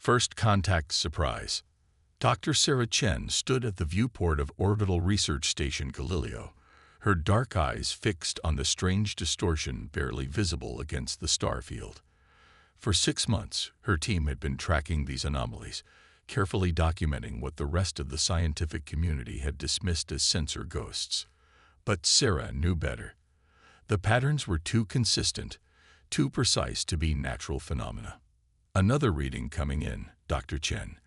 First contact surprise. Dr. Sarah Chen stood at the viewport of Orbital Research Station Galileo, her dark eyes fixed on the strange distortion barely visible against the star field. For 6 months, her team had been tracking these anomalies, carefully documenting what the rest of the scientific community had dismissed as sensor ghosts. But Sarah knew better. The patterns were too consistent, too precise to be natural phenomena. Another reading coming in, Dr. Chen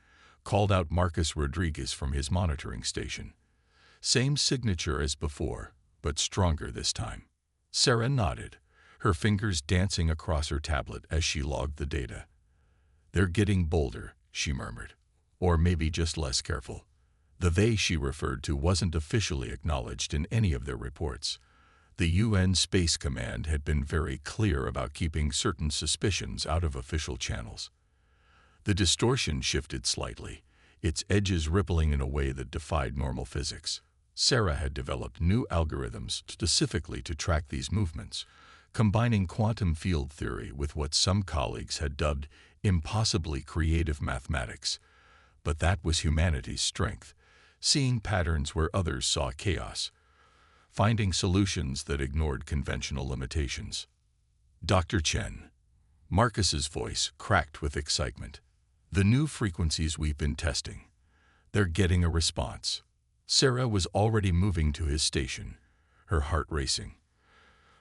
called out Marcus Rodriguez from his monitoring station. Same signature as before, but stronger this time. Sarah nodded, her fingers dancing across her tablet as she logged the data. "They're getting bolder," she murmured. Or maybe just less careful. The they she referred to wasn't officially acknowledged in any of their reports. The UN Space Command had been very clear about keeping certain suspicions out of official channels. The distortion shifted slightly, its edges rippling in a way that defied normal physics. Sarah had developed new algorithms specifically to track these movements, combining quantum field theory with what some colleagues had dubbed impossibly creative mathematics. But that was humanity's strength, seeing patterns where others saw chaos, finding solutions that ignored conventional limitations. Dr. Chen. Marcus's voice cracked with excitement. "The new frequencies we've been testing. They're getting a response." Sarah was already moving to his station, her heart racing.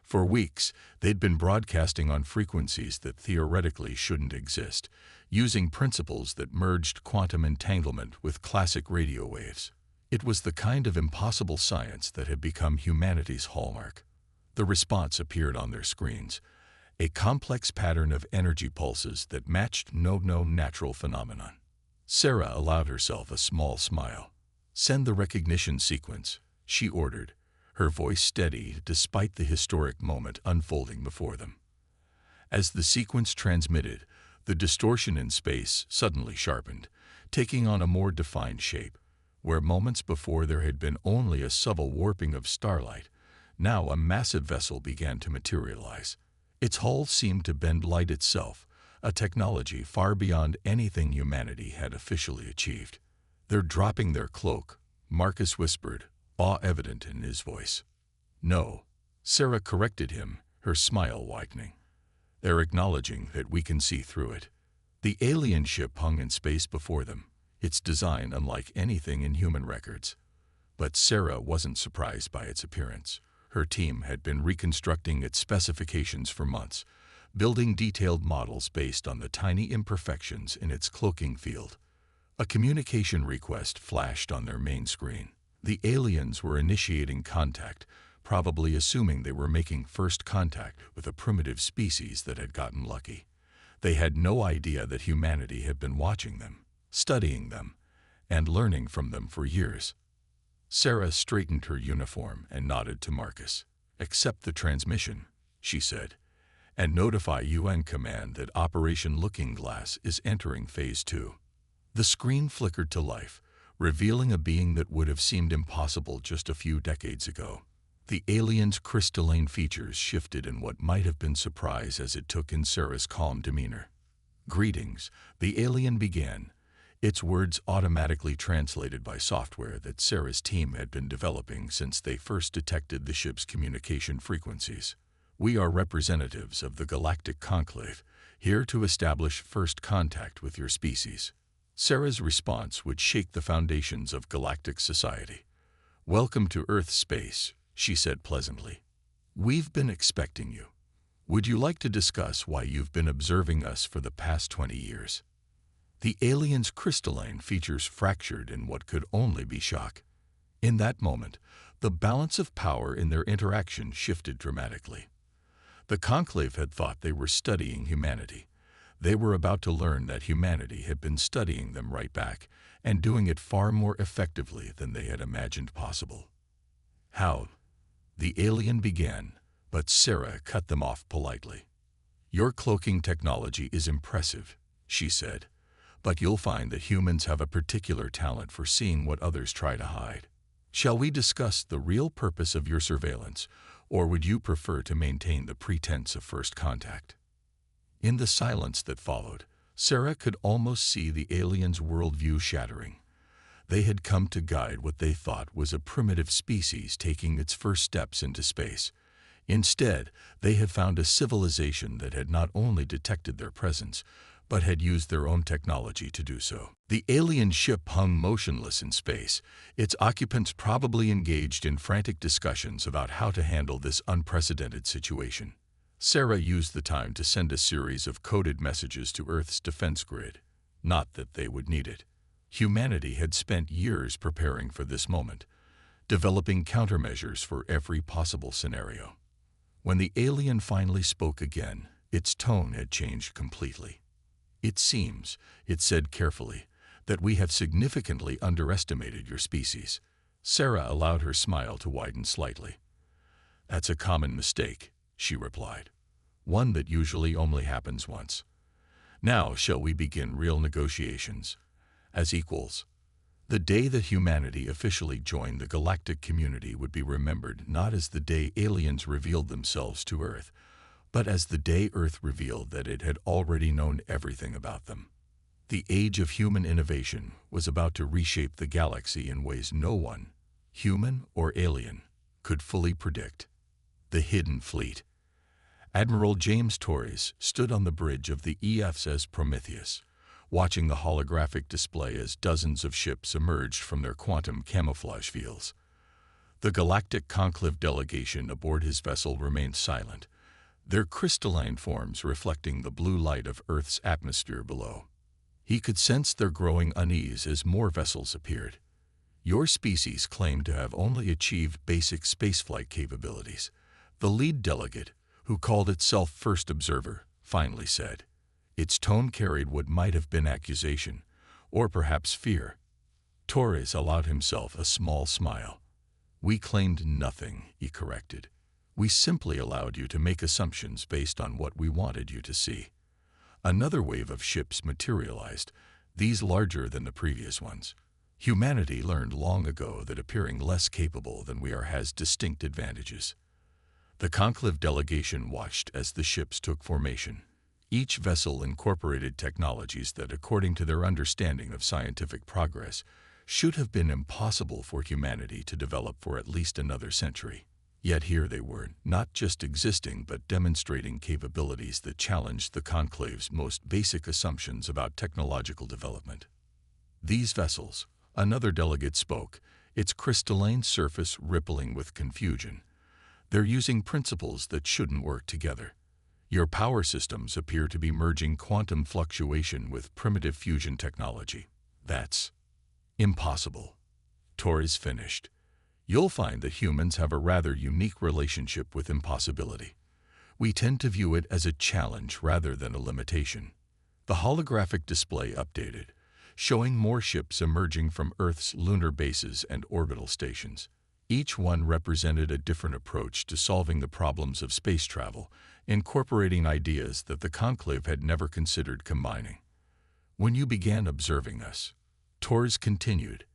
For weeks, they'd been broadcasting on frequencies that theoretically shouldn't exist, using principles that merged quantum entanglement with classic radio waves. It was the kind of impossible science that had become humanity's hallmark. The response appeared on their screens, a complex pattern of energy pulses that matched no natural phenomenon. Sarah allowed herself a small smile. "Send the recognition sequence," she ordered, her voice steady despite the historic moment unfolding before them. As the sequence transmitted, the distortion in space suddenly sharpened, taking on a more defined shape. Where moments before there had been only a subtle warping of starlight, now a massive vessel began to materialize. Its hull seemed to bend light itself, a technology far beyond anything humanity had officially achieved. "They're dropping their cloak," Marcus whispered, awe evident in his voice. "No," Sarah corrected him, her smile widening. "They're acknowledging that we can see through it." The alien ship hung in space before them, its design unlike anything in human records. But Sarah wasn't surprised by its appearance. Her team had been reconstructing its specifications for months, building detailed models based on the tiny imperfections in its cloaking field. A communication request flashed on their main screen. The aliens were initiating contact, probably assuming they were making first contact with a primitive species that had gotten lucky. They had no idea that humanity had been watching them, studying them, and learning from them for years. Sarah straightened her uniform and nodded to Marcus. "Accept the transmission," she said, "and notify UN Command that Operation Looking Glass is entering Phase 2. The screen flickered to life, revealing a being that would have seemed impossible just a few decades ago. The alien's crystalline features shifted in what might have been surprise as it took in Sarah's calm demeanor. "Greetings," the alien began, its words automatically translated by software that Sarah's team had been developing since they first detected the ship's communication frequencies. "We are representatives of the Galactic Conclave, here to establish first contact with your species." Sarah's response would shake the foundations of galactic society. "Welcome to Earth space," she said pleasantly. "We've been expecting you. Would you like to discuss why you've been observing us for the past 20 years? The alien's crystalline features fractured in what could only be shock. In that moment, the balance of power in their interaction shifted dramatically. The Conclave had thought they were studying humanity. They were about to learn that humanity had been studying them right back, and doing it far more effectively than they had imagined possible. "How?" the alien began, but Sarah cut them off politely. "Your cloaking technology is impressive," she said, "but you'll find that humans have a particular talent for seeing what others try to hide. Shall we discuss the real purpose of your surveillance, or would you prefer to maintain the pretense of first contact?" In the silence that followed, Sarah could almost see the aliens' worldview shattering. They had come to guide what they thought was a primitive species taking its first steps into space. Instead, they had found a civilization that had not only detected their presence, but had used their own technology to do so. The alien ship hung motionless in space, its occupants probably engaged in frantic discussions about how to handle this unprecedented situation. Sarah used the time to send a series of coded messages to Earth's defense grid. Not that they would need it. Humanity had spent years preparing for this moment, developing countermeasures for every possible scenario. When the alien finally spoke again, its tone had changed completely. "It seems," it said carefully, "that we have significantly underestimated your species." Sarah allowed her smile to widen slightly. "That's a common mistake," she replied. "One that usually only happens once. Now shall we begin real negotiations? As equals." The day that humanity officially joined the galactic community would be remembered not as the day aliens revealed themselves to Earth, but as the day Earth revealed that it had already known everything about them. The age of human innovation was about to reshape the galaxy in ways no one, human or alien, could fully predict. The Hidden Fleet. Admiral James Torres stood on the bridge of the EFSS Prometheus, watching the holographic display as dozens of ships emerged from their quantum camouflage fields. The Galactic Conclave delegation aboard his vessel remained silent, their crystalline forms reflecting the blue light of Earth's atmosphere below. He could sense their growing unease as more vessels appeared. "Your species claimed to have only achieved basic spaceflight capabilities," the lead delegate, who called itself First Observer, finally said. Its tone carried what might have been accusation, or perhaps fear. Torres allowed himself a small smile. "We claimed nothing," he corrected. "We simply allowed you to make assumptions based on what we wanted you to see." Another wave of ships materialized, these larger than the previous ones. Humanity learned long ago that appearing less capable than we are has distinct advantages. The Conclave delegation watched as the ships took formation. Each vessel incorporated technologies that, according to their understanding of scientific progress, should have been impossible for humanity to develop for at least another century. Yet here they were, not just existing but demonstrating capabilities that challenged the Conclave's most basic assumptions about technological development. "These vessels," another delegate spoke, its crystalline surface rippling with confusion, "they're using principles that shouldn't work together. Your power systems appear to be merging quantum fluctuation with primitive fusion technology. That's impossible." Torres finished. "You'll find that humans have a rather unique relationship with impossibility. We tend to view it as a challenge rather than a limitation." The holographic display updated, showing more ships emerging from Earth's lunar bases and orbital stations. Each one represented a different approach to solving the problems of space travel, incorporating ideas that the Conclave had never considered combining. "When you began observing us," Torres continued,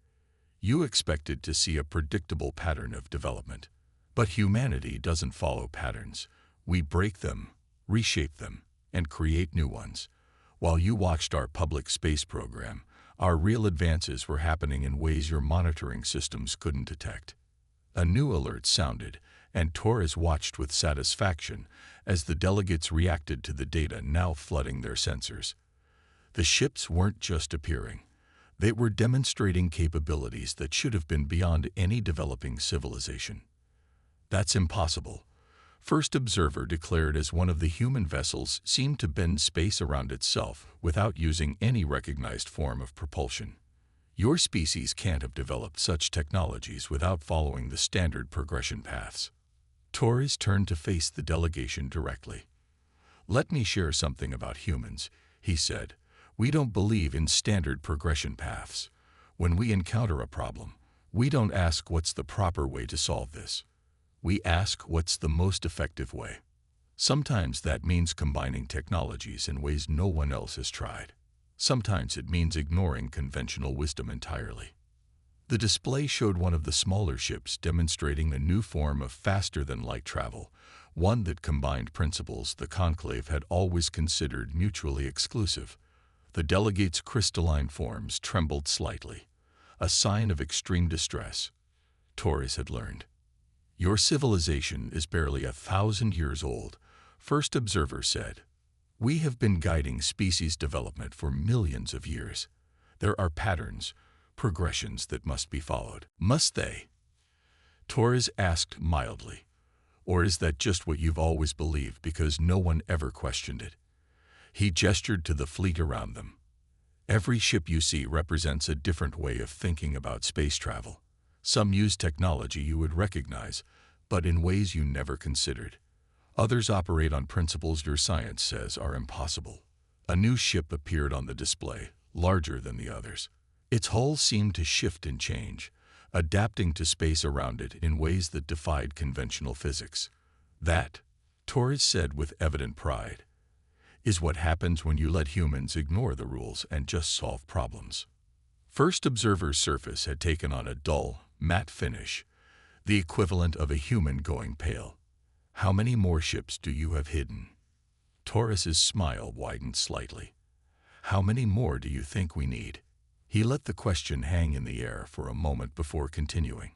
"you expected to see a predictable pattern of development. But humanity doesn't follow patterns. We break them, reshape them, and create new ones. While you watched our public space program, our real advances were happening in ways your monitoring systems couldn't detect." A new alert sounded, and Torres watched with satisfaction as the delegates reacted to the data now flooding their sensors. The ships weren't just appearing. They were demonstrating capabilities that should have been beyond any developing civilization. "That's impossible," First Observer declared as one of the human vessels seemed to bend space around itself without using any recognized form of propulsion. "Your species can't have developed such technologies without following the standard progression paths." Torres turned to face the delegation directly. "Let me share something about humans," he said. "We don't believe in standard progression paths. When we encounter a problem, we don't ask what's the proper way to solve this. We ask what's the most effective way. Sometimes that means combining technologies in ways no one else has tried. Sometimes it means ignoring conventional wisdom entirely." The display showed one of the smaller ships demonstrating a new form of faster-than-light travel, one that combined principles the Conclave had always considered mutually exclusive. The delegate's crystalline forms trembled slightly, a sign of extreme distress. Torres had learned. Your civilization is barely 1,000 years old, first observer said. We have been guiding species development for millions of years. There are patterns, progressions that must be followed. Must they? Torres asked mildly. Or is that just what you've always believed because no one ever questioned it? He gestured to the fleet around them. Every ship you see represents a different way of thinking about space travel. Some use technology you would recognize, but in ways you never considered. Others operate on principles your science says are impossible. A new ship appeared on the display, larger than the others. Its hull seemed to shift and change, adapting to space around it in ways that defied conventional physics. That, Torres said with evident pride, is what happens when you let humans ignore the rules and just solve problems. First observer's surface had taken on a dull, matte finish, the equivalent of a human going pale. How many more ships do you have hidden? Torres's smile widened slightly. How many more do you think we need? He let the question hang in the air for a moment before continuing.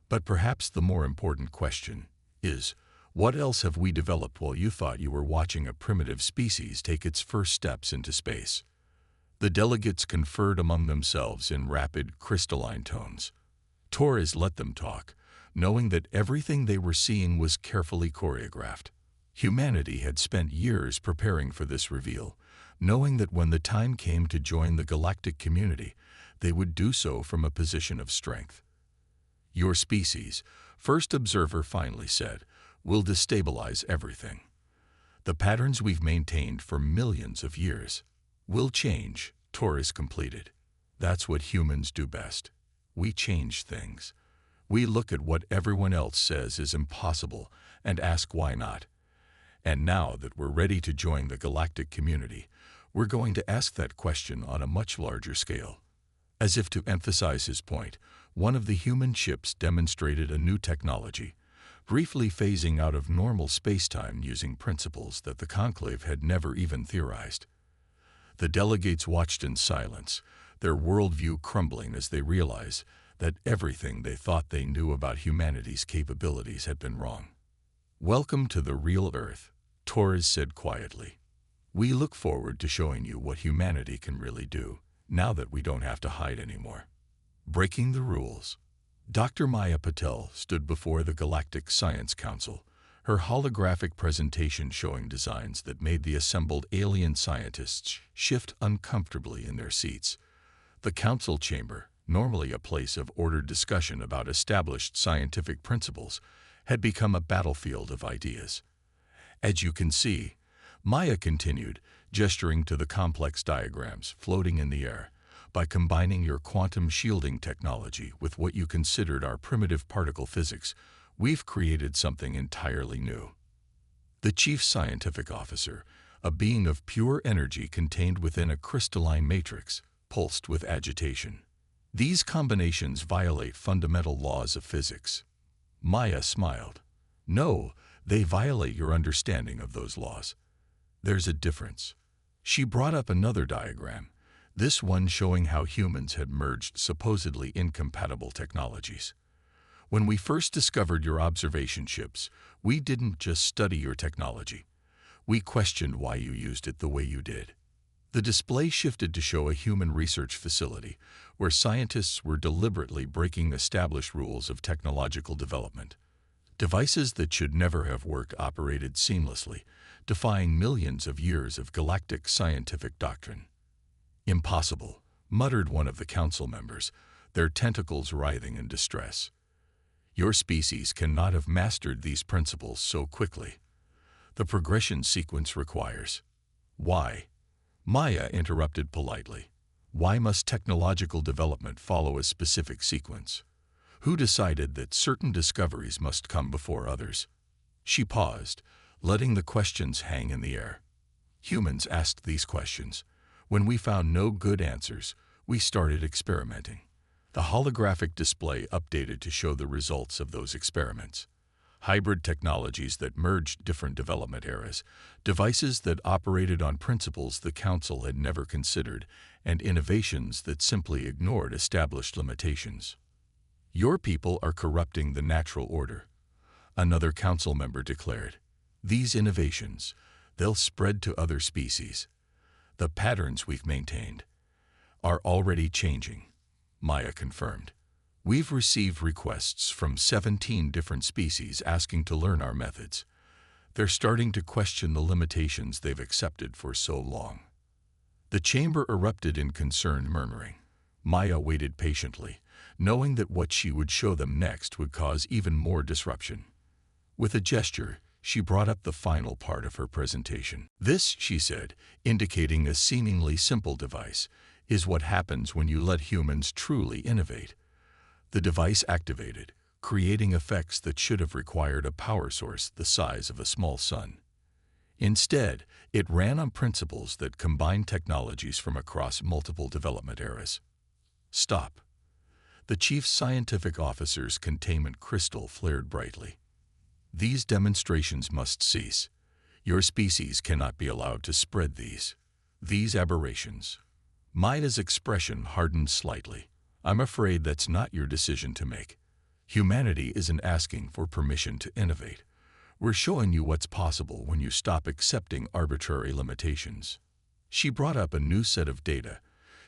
But perhaps the more important question is, what else have we developed while you thought you were watching a primitive species take its first steps into space? The delegates conferred among themselves in rapid, crystalline tones. Torres let them talk, knowing that everything they were seeing was carefully choreographed. Humanity had spent years preparing for this reveal, knowing that when the time came to join the galactic community, they would do so from a position of strength. Your species, first observer finally said, will destabilize everything. The patterns we've maintained for millions of years will change, Torres completed. That's what humans do best. We change things. We look at what everyone else says is impossible and ask why not. And now that we're ready to join the galactic community, we're going to ask that question on a much larger scale. As if to emphasize his point, one of the human ships demonstrated a new technology, briefly phasing out of normal space-time using principles that the Conclave had never even theorized. The delegates watched in silence, their worldview crumbling as they realized that everything they thought they knew about humanity's capabilities had been wrong. Welcome to the real Earth, Torres said quietly. We look forward to showing you what humanity can really do, now that we don't have to hide anymore. Breaking the rules. Dr. Maya Patel stood before the Galactic Science Council, her holographic presentation showing designs that made the assembled alien scientists shift uncomfortably in their seats. The council chamber, normally a place of ordered discussion about established scientific principles, had become a battlefield of ideas. As you can see, Maya continued, gesturing to the complex diagrams floating in the air, by combining your quantum shielding technology with what you considered our primitive particle physics, we've created something entirely new. The chief scientific officer, a being of pure energy contained within a crystalline matrix, pulsed with agitation. These combinations violate fundamental laws of physics. Maya smiled. No, they violate your understanding of those laws. There's a difference. She brought up another diagram, this one showing how humans had merged supposedly incompatible technologies. When we first discovered your observation ships, we didn't just study your technology. We questioned why you used it the way you did. The display shifted to show a human research facility where scientists were deliberately breaking established rules of technological development. Devices that should never have worked operated seamlessly, defying millions of years of galactic scientific doctrine. Impossible, muttered one of the council members, their tentacles writhing in distress. Your species cannot have mastered these principles so quickly. The progression sequence requires. Why? Maya interrupted politely. Why must technological development follow a specific sequence? Who decided that certain discoveries must come before others? She paused, letting the questions hang in the air. Humans asked these questions. When we found no good answers, we started experimenting. The holographic display updated to show the results of those experiments. hybrid technologies that merged different development eras, devices that operated on principles the Council had never considered, and innovations that simply ignored established limitations. "Your people are corrupting the natural order," another Council member declared. "These innovations, they'll spread to other species. The patterns we've maintained are already changing," Maya confirmed. "We've received requests from 17 different species asking to learn our methods. They're starting to question the limitations they've accepted for so long." The chamber erupted in concerned murmuring. Maya waited patiently, knowing that what she would show them next would cause even more disruption. With a gesture, she brought up the final part of her presentation. "This," she said, indicating a seemingly simple device, "is what happens when you let humans truly innovate." The device activated, creating effects that should have required a power source the size of a small sun. Instead, it ran on principles that combined technologies from across multiple development eras. "Stop." The chief scientific officer's containment crystal flared brightly. "These demonstrations must cease. Your species cannot be allowed to spread these aberrations." Maya's expression hardened slightly. "I'm afraid that's not your decision to make. Humanity isn't asking for permission to innovate. We're showing you what's possible when you stop accepting arbitrary limitations." She brought up a new set of data,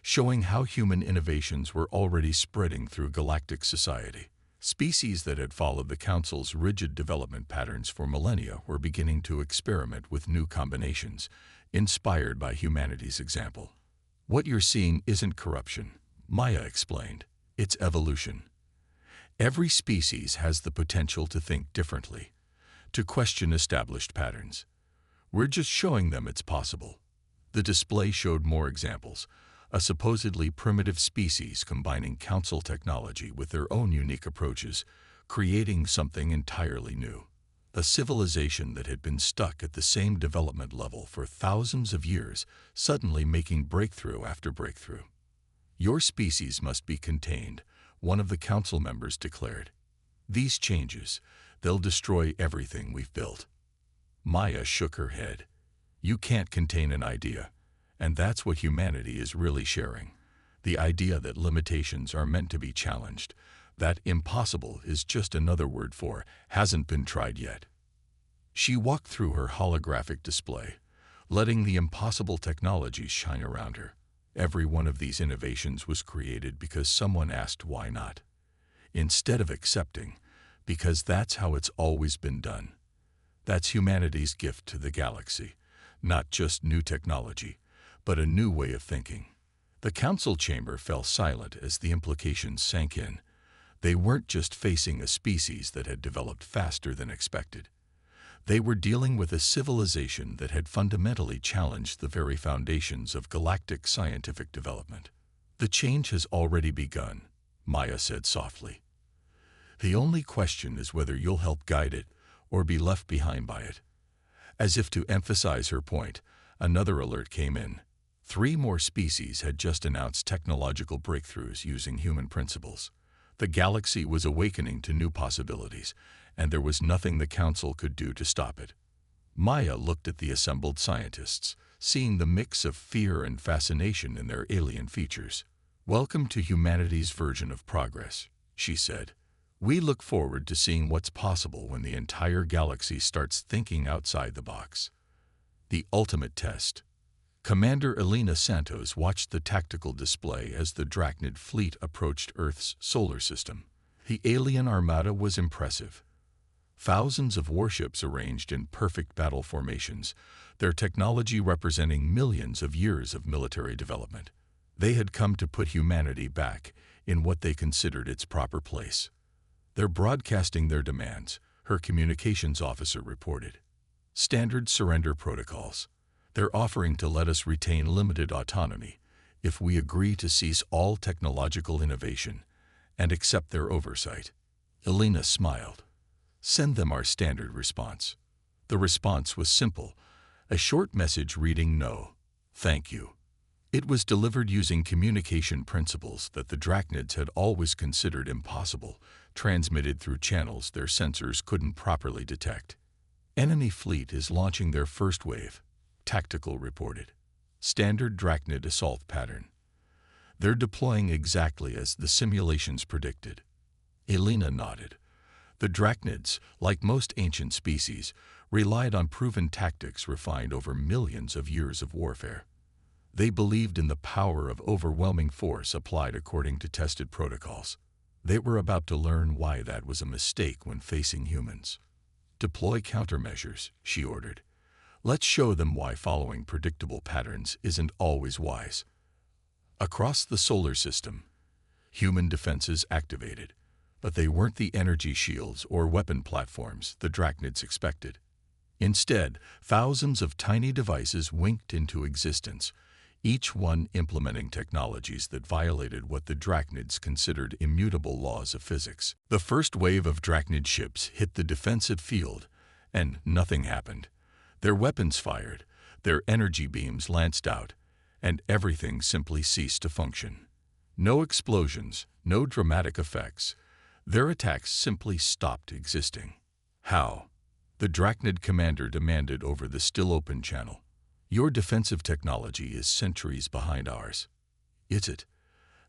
showing how human innovations were already spreading through galactic society. Species that had followed the Council's rigid development patterns for millennia were beginning to experiment with new combinations, inspired by humanity's example. "What you're seeing isn't corruption," Maya explained. "It's evolution. Every species has the potential to think differently, to question established patterns. We're just showing them it's possible." The display showed more examples, a supposedly primitive species combining Council technology with their own unique approaches, creating something entirely new. A civilization that had been stuck at the same development level for thousands of years, suddenly making breakthrough after breakthrough. "Your species must be contained," one of the Council members declared. "These changes, they'll destroy everything we've built." Maya shook her head. "You can't contain an idea, and that's what humanity is really sharing. The idea that limitations are meant to be challenged, that impossible is just another word for hasn't been tried yet." She walked through her holographic display, letting the impossible technologies shine around her. Every one of these innovations was created because someone asked why not, instead of accepting, because that's how it's always been done. That's humanity's gift to the galaxy, not just new technology, but a new way of thinking. The Council chamber fell silent as the implications sank in. They weren't just facing a species that had developed faster than expected. They were dealing with a civilization that had fundamentally challenged the very foundations of galactic scientific development. "The change has already begun," Maya said softly. "The only question is whether you'll help guide it or be left behind by it." As if to emphasize her point, another alert came in. 3 more species had just announced technological breakthroughs using human principles. The galaxy was awakening to new possibilities, and there was nothing the Council could do to stop it. Maya looked at the assembled scientists, seeing the mix of fear and fascination in their alien features. "Welcome to humanity's version of progress," she said. "We look forward to seeing what's possible when the entire galaxy starts thinking outside the box." The ultimate test. Commander Elena Santos watched the tactical display as the Drachnid fleet approached Earth's solar system. The alien armada was impressive. Thousands of warships arranged in perfect battle formations, their technology representing millions of years of military development. They had come to put humanity back in what they considered its proper place. "They're broadcasting their demands," her communications officer reported. "Standard surrender protocols. They're offering to let us retain limited autonomy if we agree to cease all technological innovation and accept their oversight." Elena smiled. "Send them our standard response." The response was simple, a short message reading "No, thank you." It was delivered using communication principles that the Drachnids had always considered impossible, transmitted through channels their sensors couldn't properly detect. Enemy fleet is launching their first wave, Tactical reported. Standard Drachnid assault pattern. They're deploying exactly as the simulations predicted. Elena nodded. The Drachnids, like most ancient species, relied on proven tactics refined over millions of years of warfare. They believed in the power of overwhelming force applied according to tested protocols. They were about to learn why that was a mistake when facing humans. Deploy countermeasures, she ordered. Let's show them why following predictable patterns isn't always wise. Across the solar system, human defenses activated, but they weren't the energy shields or weapon platforms the Drachnids expected. Instead, thousands of tiny devices winked into existence, each one implementing technologies that violated what the Drachnids considered immutable laws of physics. The first wave of Drachnid ships hit the defensive field, and nothing happened. Their weapons fired, their energy beams lanced out, and everything simply ceased to function. No explosions, no dramatic effects. Their attacks simply stopped existing. How? The Drachnid commander demanded over the still-open channel. Your defensive technology is centuries behind ours. Is it?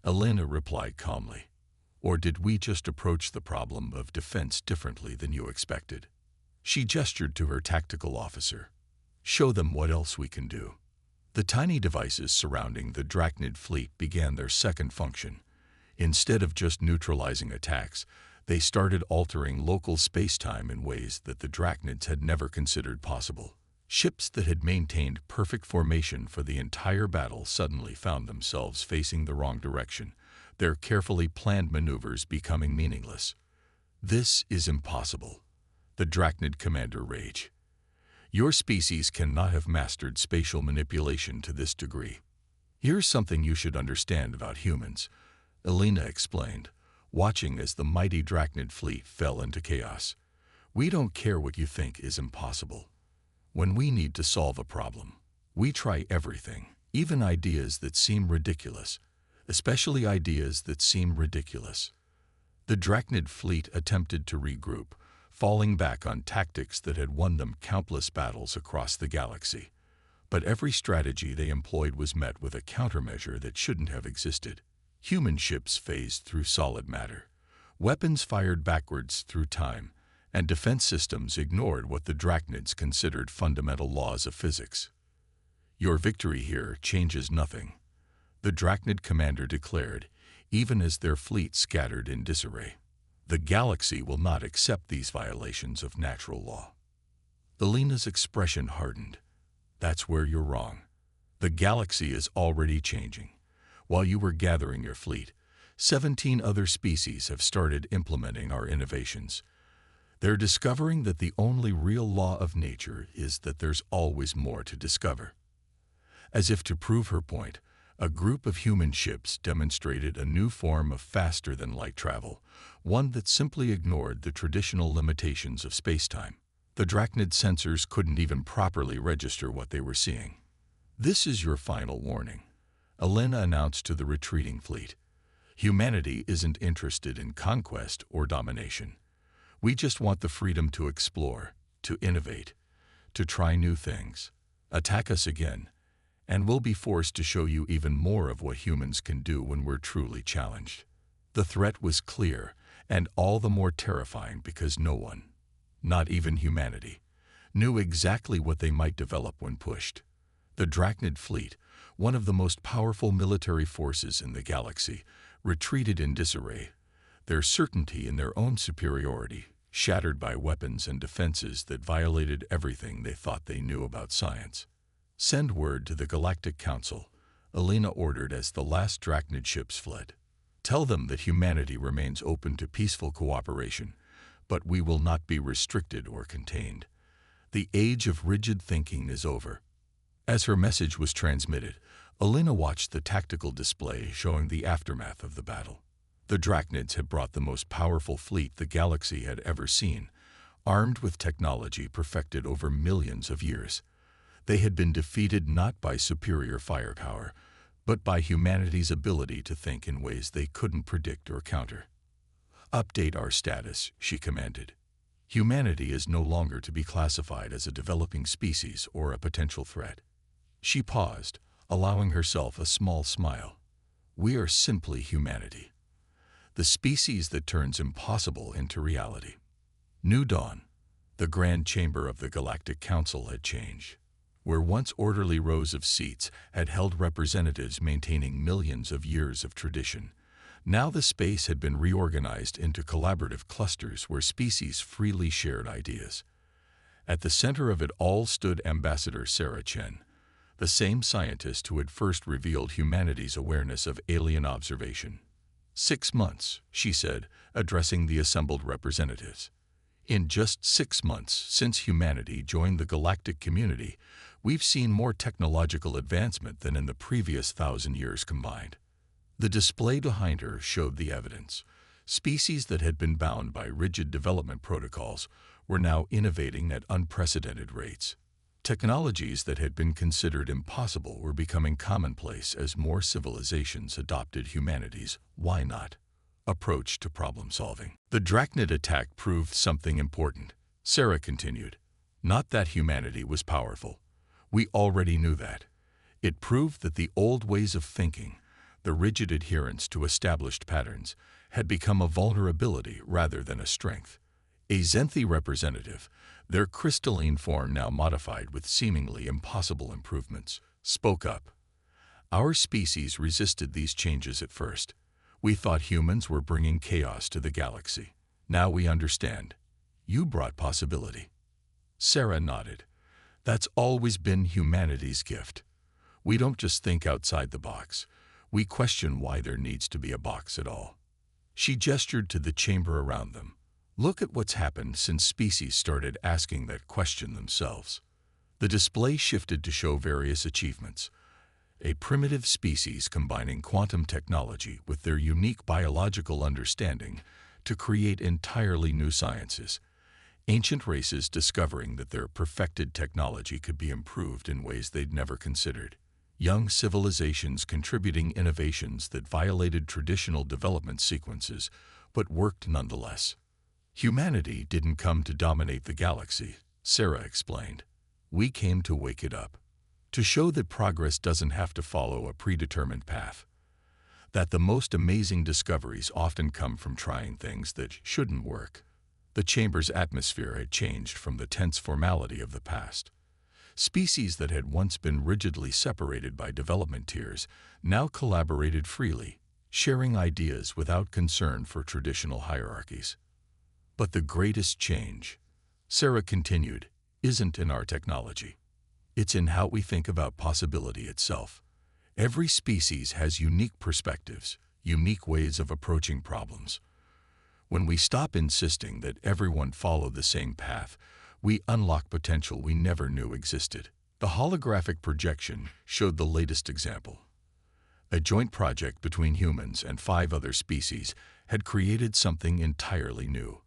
Elena replied calmly. Or did we just approach the problem of defense differently than you expected? She gestured to her tactical officer. Show them what else we can do. The tiny devices surrounding the Drachnid fleet began their second function. Instead of just neutralizing attacks, they started altering local space-time in ways that the Drachnids had never considered possible. Ships that had maintained perfect formation for the entire battle suddenly found themselves facing the wrong direction, their carefully planned maneuvers becoming meaningless. This is impossible, the Drachnid commander raged. Your species cannot have mastered spatial manipulation to this degree. Here's something you should understand about humans, Elena explained, watching as the mighty Drachnid fleet fell into chaos. We don't care what you think is impossible. When we need to solve a problem, we try everything, even ideas that seem ridiculous, especially ideas that seem ridiculous. The Drachnid fleet attempted to regroup, falling back on tactics that had won them countless battles across the galaxy. But every strategy they employed was met with a countermeasure that shouldn't have existed. Human ships phased through solid matter. Weapons fired backwards through time, and defense systems ignored what the Drachnids considered fundamental laws of physics. Your victory here changes nothing, the Drachnid commander declared, even as their fleet scattered in disarray. The galaxy will not accept these violations of natural law. Elena's expression hardened. That's where you're wrong. The galaxy is already changing. While you were gathering your fleet, 17 other species have started implementing our innovations. They're discovering that the only real law of nature is that there's always more to discover. As if to prove her point, a group of human ships demonstrated a new form of faster-than-light travel, one that simply ignored the traditional limitations of spacetime. The Drachnid sensors couldn't even properly register what they were seeing. This is your final warning, Elena announced to the retreating fleet. Humanity isn't interested in conquest or domination. We just want the freedom to explore, to innovate, to try new things. Attack us again, and we'll be forced to show you even more of what humans can do when we're truly challenged. The threat was clear, and all the more terrifying because no one, not even humanity, knew exactly what they might develop when pushed. The Drachnid fleet, one of the most powerful military forces in the galaxy, retreated in disarray, their certainty in their own superiority shattered by weapons and defenses that violated everything they thought they knew about science. Send word to the Galactic Council, Elena ordered as the last Drachnid ships fled. Tell them that humanity remains open to peaceful cooperation, but we will not be restricted or contained. The age of rigid thinking is over. As her message was transmitted, Elena watched the tactical display showing the aftermath of the battle. The Drachnids had brought the most powerful fleet the galaxy had ever seen, armed with technology perfected over millions of years. They had been defeated not by superior firepower, but by humanity's ability to think in ways they couldn't predict or counter. "Update our status," she commanded. "Humanity is no longer to be classified as a developing species or a potential threat." She paused, allowing herself a small smile. "We are simply humanity, the species that turns impossible into reality." New dawn. The grand chamber of the Galactic Council had changed. Where once orderly rows of seats had held representatives maintaining millions of years of tradition, now the space had been reorganized into collaborative clusters where species freely shared ideas. At the center of it all stood Ambassador Sarah Chen, the same scientist who had first revealed humanity's awareness of alien observation. 6 months, she said, addressing the assembled representatives. In just 6 months since humanity joined the galactic community, we've seen more technological advancement than in the previous 1,000 years combined. The display behind her showed the evidence. Species that had been bound by rigid development protocols were now innovating at unprecedented rates. Technologies that had been considered impossible were becoming commonplace as more civilizations adopted humanity's "why not" approach to problem solving. The Drachnid attack proved something important, Sarah continued. Not that humanity was powerful. We already knew that. It proved that the old ways of thinking, the rigid adherence to established patterns, had become a vulnerability rather than a strength. A Zenthi representative, their crystalline form now modified with seemingly impossible improvements, spoke up. "Our species resisted these changes at first. We thought humans were bringing chaos to the galaxy. Now we understand. You brought possibility." Sarah nodded. "That's always been humanity's gift. We don't just think outside the box. We question why there needs to be a box at all." She gestured to the chamber around them. "Look at what's happened since species started asking that question themselves." The display shifted to show various achievements. A primitive species combining quantum technology with their unique biological understanding to create entirely new sciences. Ancient races discovering that their perfected technology could be improved in ways they'd never considered. Young civilizations contributing innovations that violated traditional development sequences, but worked nonetheless. "Humanity didn't come to dominate the galaxy," Sarah explained. "We came to wake it up. To show that progress doesn't have to follow a predetermined path. That the most amazing discoveries often come from trying things that shouldn't work." The chamber's atmosphere had changed from the tense formality of the past. Species that had once been rigidly separated by development tiers now collaborated freely, sharing ideas without concern for traditional hierarchies. "But the greatest change," Sarah continued, "isn't in our technology. It's in how we think about possibility itself. Every species has unique perspectives, unique ways of approaching problems. When we stop insisting that everyone follow the same path, we unlock potential we never knew existed." The holographic projection showed the latest example. A joint project between humans and 5 other species had created something entirely new.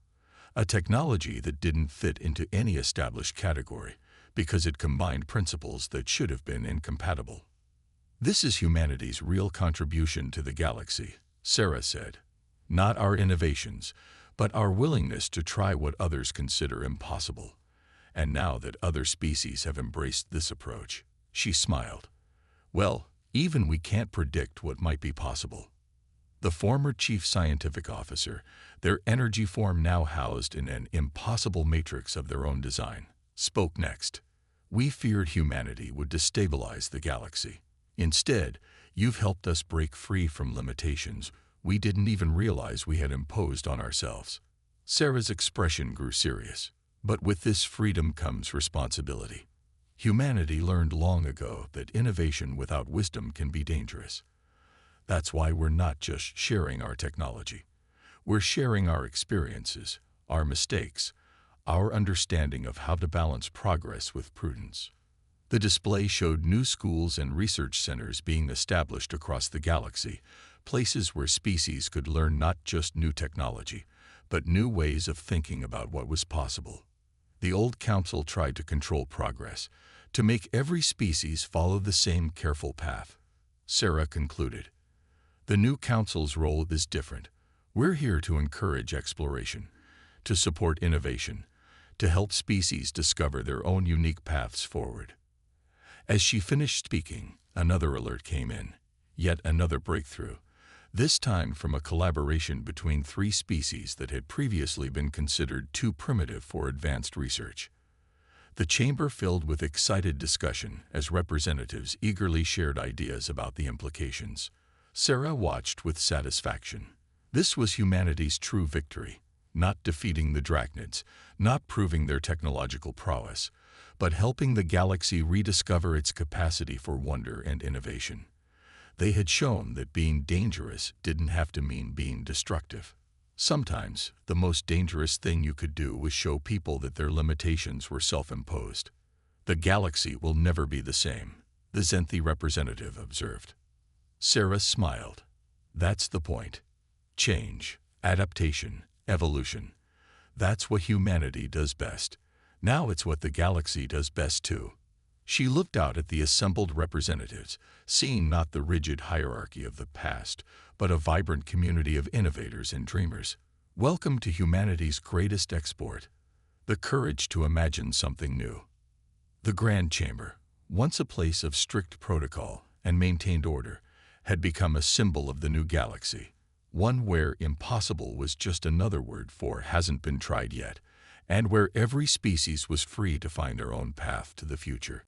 A technology that didn't fit into any established category because it combined principles that should have been incompatible. "This is humanity's real contribution to the galaxy," Sarah said. "Not our innovations, but our willingness to try what others consider impossible. And now that other species have embraced this approach," she smiled, "well, even we can't predict what might be possible." The former chief scientific officer, their energy form now housed in an impossible matrix of their own design, spoke next. "We feared humanity would destabilize the galaxy. Instead, you've helped us break free from limitations we didn't even realize we had imposed on ourselves." Sarah's expression grew serious. "But with this freedom comes responsibility. Humanity learned long ago that innovation without wisdom can be dangerous. That's why we're not just sharing our technology. We're sharing our experiences, our mistakes, our understanding of how to balance progress with prudence." The display showed new schools and research centers being established across the galaxy, places where species could learn not just new technology, but new ways of thinking about what was possible. The old council tried to control progress, to make every species follow the same careful path. Sarah concluded. The new council's role is different. We're here to encourage exploration, to support innovation, to help species discover their own unique paths forward. As she finished speaking, another alert came in, yet another breakthrough, this time from a collaboration between 3 species that had previously been considered too primitive for advanced research. The chamber filled with excited discussion as representatives eagerly shared ideas about the implications. Sarah watched with satisfaction. This was humanity's true victory, not defeating the drachnids, not proving their technological prowess, but helping the galaxy rediscover its capacity for wonder and innovation. They had shown that being dangerous didn't have to mean being destructive. Sometimes, the most dangerous thing you could do was show people that their limitations were self-imposed. The galaxy will never be the same, the Zenthi representative observed. Sarah smiled. That's the point. Change, adaptation, evolution. That's what humanity does best. Now it's what the galaxy does best too. She looked out at the assembled representatives, seeing not the rigid hierarchy of the past, but a vibrant community of innovators and dreamers. Welcome to humanity's greatest export, the courage to imagine something new. The Grand Chamber, once a place of strict protocol and maintained order, had become a symbol of the new galaxy, one where impossible was just another word for hasn't been tried yet, and where every species was free to find their own path to the future.